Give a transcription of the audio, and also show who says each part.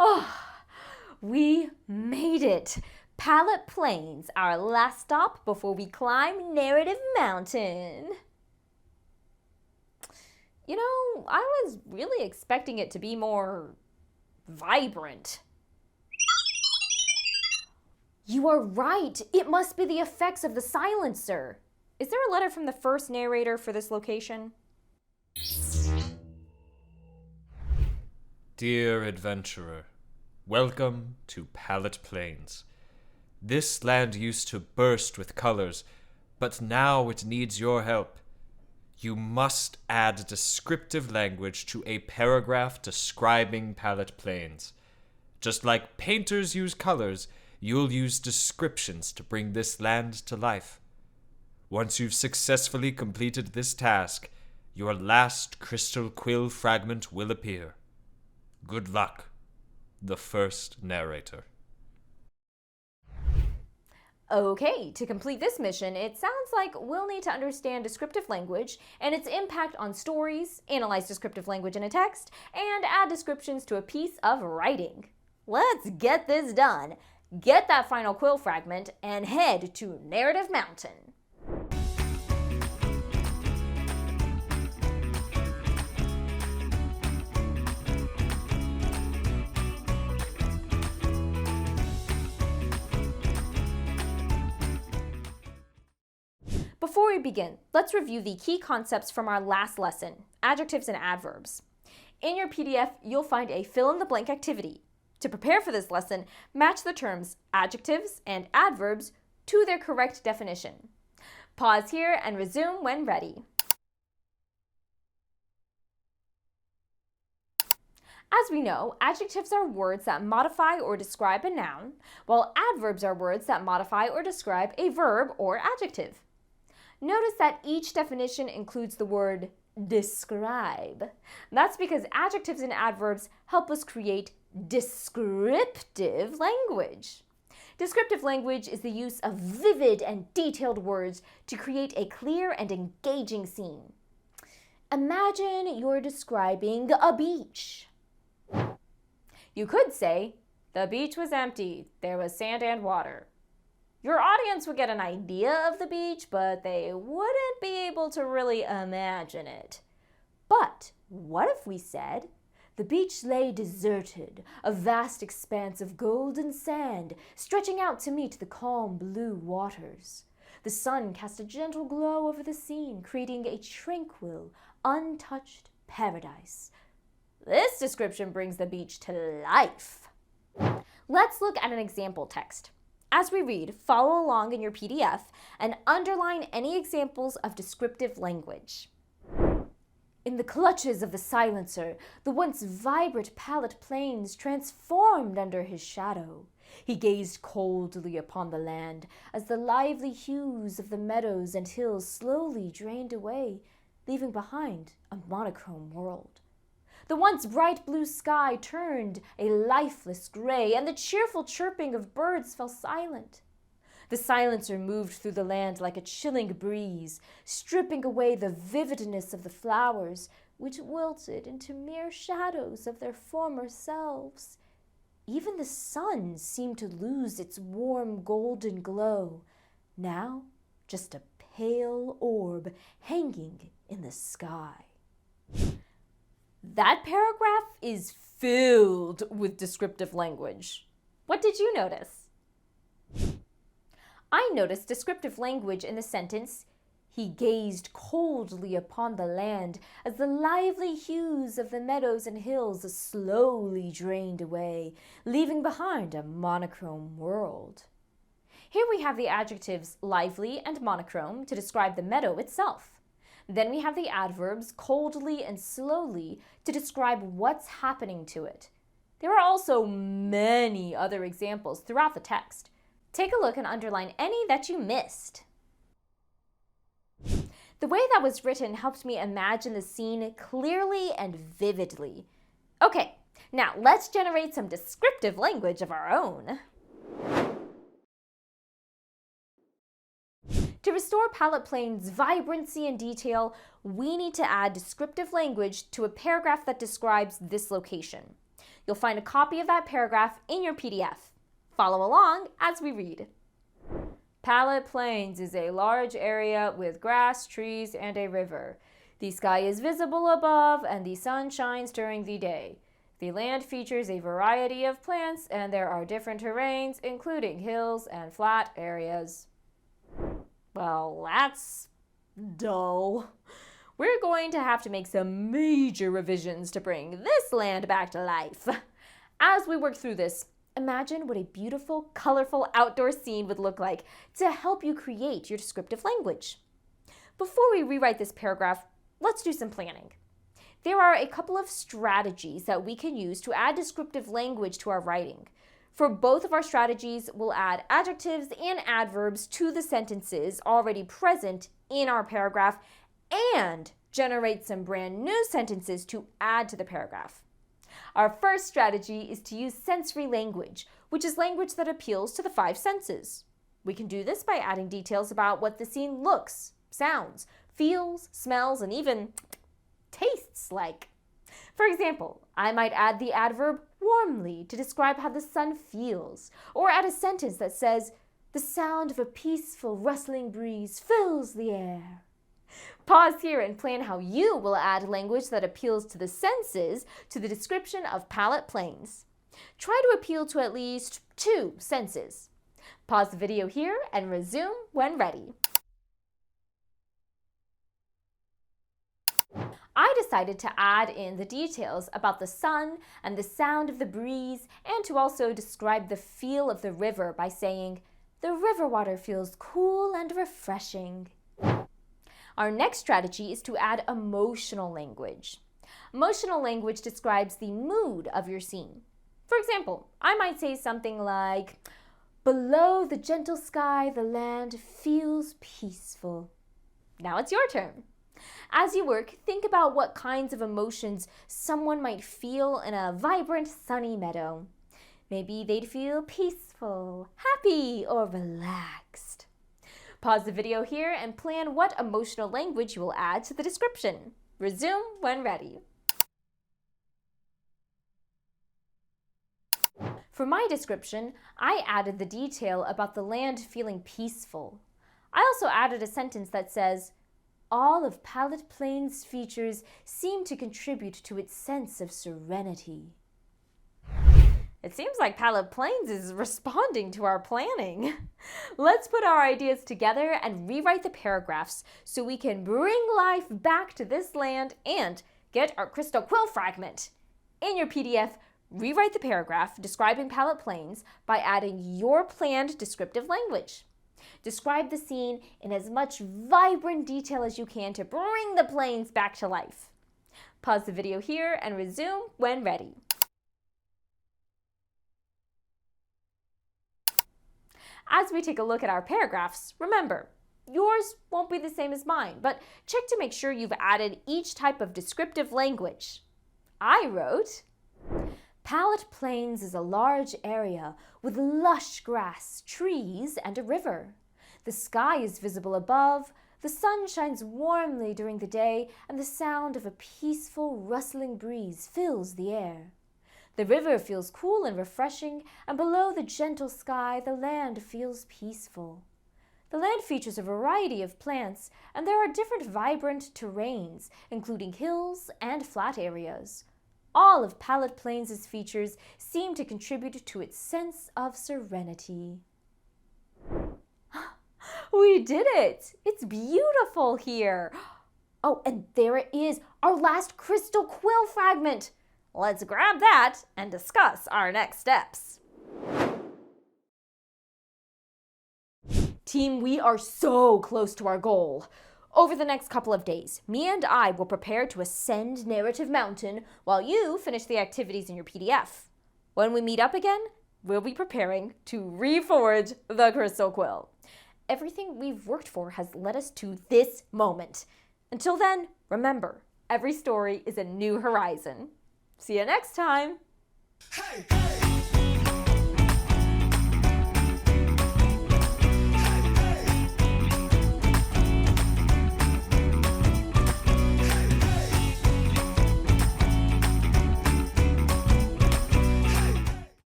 Speaker 1: Oh, we made it! Pallet Plains, our last stop before we climb Narrative Mountain. You know, I was really expecting it to be more vibrant. You are right. It must be the effects of the silencer. Is there a letter from the first narrator for this location?
Speaker 2: Dear adventurer, welcome to Pallet Plains. This land used to burst with colors, but now it needs your help. You must add descriptive language to a paragraph describing Pallet Plains. Just like painters use colors, you'll use descriptions to bring this land to life. Once you've successfully completed this task, your last crystal quill fragment will appear. Good luck, the first narrator.
Speaker 1: Okay, to complete this mission, it sounds like we'll need to understand descriptive language and its impact on stories, analyze descriptive language in a text, and add descriptions to a piece of writing. Let's get this done. Get that final quill fragment and head to Narrative Mountain. Before we begin, let's review the key concepts from our last lesson, adjectives and adverbs. In your PDF, you'll find a fill-in-the-blank activity. To prepare for this lesson, match the terms adjectives and adverbs to their correct definition. Pause here and resume when ready. As we know, adjectives are words that modify or describe a noun, while adverbs are words that modify or describe a verb or adjective. Notice that each definition includes the word describe. That's because adjectives and adverbs help us create descriptive language. Descriptive language is the use of vivid and detailed words to create a clear and engaging scene. Imagine you're describing a beach. You could say, "The beach was empty. There was sand and water." Your audience would get an idea of the beach, but they wouldn't be able to really imagine it. But what if we said, "The beach lay deserted, a vast expanse of golden sand stretching out to meet the calm blue waters. The sun cast a gentle glow over the scene, creating a tranquil, untouched paradise." This description brings the beach to life. Let's look at an example text. As we read, follow along in your PDF and underline any examples of descriptive language. In the clutches of the silencer, the once vibrant Pallet Plains transformed under his shadow. He gazed coldly upon the land as the lively hues of the meadows and hills slowly drained away, leaving behind a monochrome world. The once bright blue sky turned a lifeless gray, and the cheerful chirping of birds fell silent. The silencer moved through the land like a chilling breeze, stripping away the vividness of the flowers, which wilted into mere shadows of their former selves. Even the sun seemed to lose its warm golden glow, now just a pale orb hanging in the sky. That paragraph is filled with descriptive language. What did you notice? I noticed descriptive language in the sentence, "He gazed coldly upon the land as the lively hues of the meadows and hills slowly drained away, leaving behind a monochrome world." Here we have the adjectives lively and monochrome to describe the meadow itself. Then we have the adverbs coldly and slowly to describe what's happening to it. There are also many other examples throughout the text. Take a look and underline any that you missed. The way that was written helped me imagine the scene clearly and vividly. Okay, now let's generate some descriptive language of our own. To restore Pallet Plains' vibrancy and detail, we need to add descriptive language to a paragraph that describes this location. You'll find a copy of that paragraph in your PDF. Follow along as we read. Pallet Plains is a large area with grass, trees, and a river. The sky is visible above and the sun shines during the day. The land features a variety of plants and there are different terrains, including hills and flat areas. Well, that's dull. We're going to have to make some major revisions to bring this land back to life. As we work through this, imagine what a beautiful, colorful outdoor scene would look like to help you create your descriptive language. Before we rewrite this paragraph, let's do some planning. There are a couple of strategies that we can use to add descriptive language to our writing. For both of our strategies, we'll add adjectives and adverbs to the sentences already present in our paragraph and generate some brand new sentences to add to the paragraph. Our first strategy is to use sensory language, which is language that appeals to the 5 senses. We can do this by adding details about what the scene looks, sounds, feels, smells, and even tastes like. For example, I might add the adverb warmly to describe how the sun feels, or add a sentence that says, the sound of a peaceful rustling breeze fills the air. Pause here and plan how you will add language that appeals to the senses to the description of Pallet Plains. Try to appeal to at least 2 senses. Pause the video here and resume when ready. I decided to add in the details about the sun and the sound of the breeze and to also describe the feel of the river by saying, the river water feels cool and refreshing. Our next strategy is to add emotional language. Emotional language describes the mood of your scene. For example, I might say something like, below the gentle sky, the land feels peaceful. Now it's your turn. As you work, think about what kinds of emotions someone might feel in a vibrant, sunny meadow. Maybe they'd feel peaceful, happy, or relaxed. Pause the video here and plan what emotional language you will add to the description. Resume when ready. For my description, I added the detail about the land feeling peaceful. I also added a sentence that says, all of Pallet Plains' features seem to contribute to its sense of serenity. It seems like Pallet Plains is responding to our planning. Let's put our ideas together and rewrite the paragraphs so we can bring life back to this land and get our crystal quill fragment. In your PDF, rewrite the paragraph describing Pallet Plains by adding your planned descriptive language. Describe the scene in as much vibrant detail as you can to bring the plains back to life. Pause the video here and resume when ready. As we take a look at our paragraphs, remember, yours won't be the same as mine, but check to make sure you've added each type of descriptive language. I wrote, Pallet Plains is a large area with lush grass, trees, and a river. The sky is visible above, the sun shines warmly during the day, and the sound of a peaceful, rustling breeze fills the air. The river feels cool and refreshing, and below the gentle sky, the land feels peaceful. The land features a variety of plants, and there are different vibrant terrains, including hills and flat areas. All of Pallet Plains' features seem to contribute to its sense of serenity. We did it! It's beautiful here! Oh, and there it is, our last crystal quill fragment! Let's grab that and discuss our next steps. Team, we are so close to our goal. Over the next couple of days, me and I will prepare to ascend Narrative Mountain while you finish the activities in your PDF. When we meet up again, we'll be preparing to reforge the crystal quill. Everything we've worked for has led us to this moment. Until then, remember, every story is a new horizon. See you next time.
Speaker 3: Hey!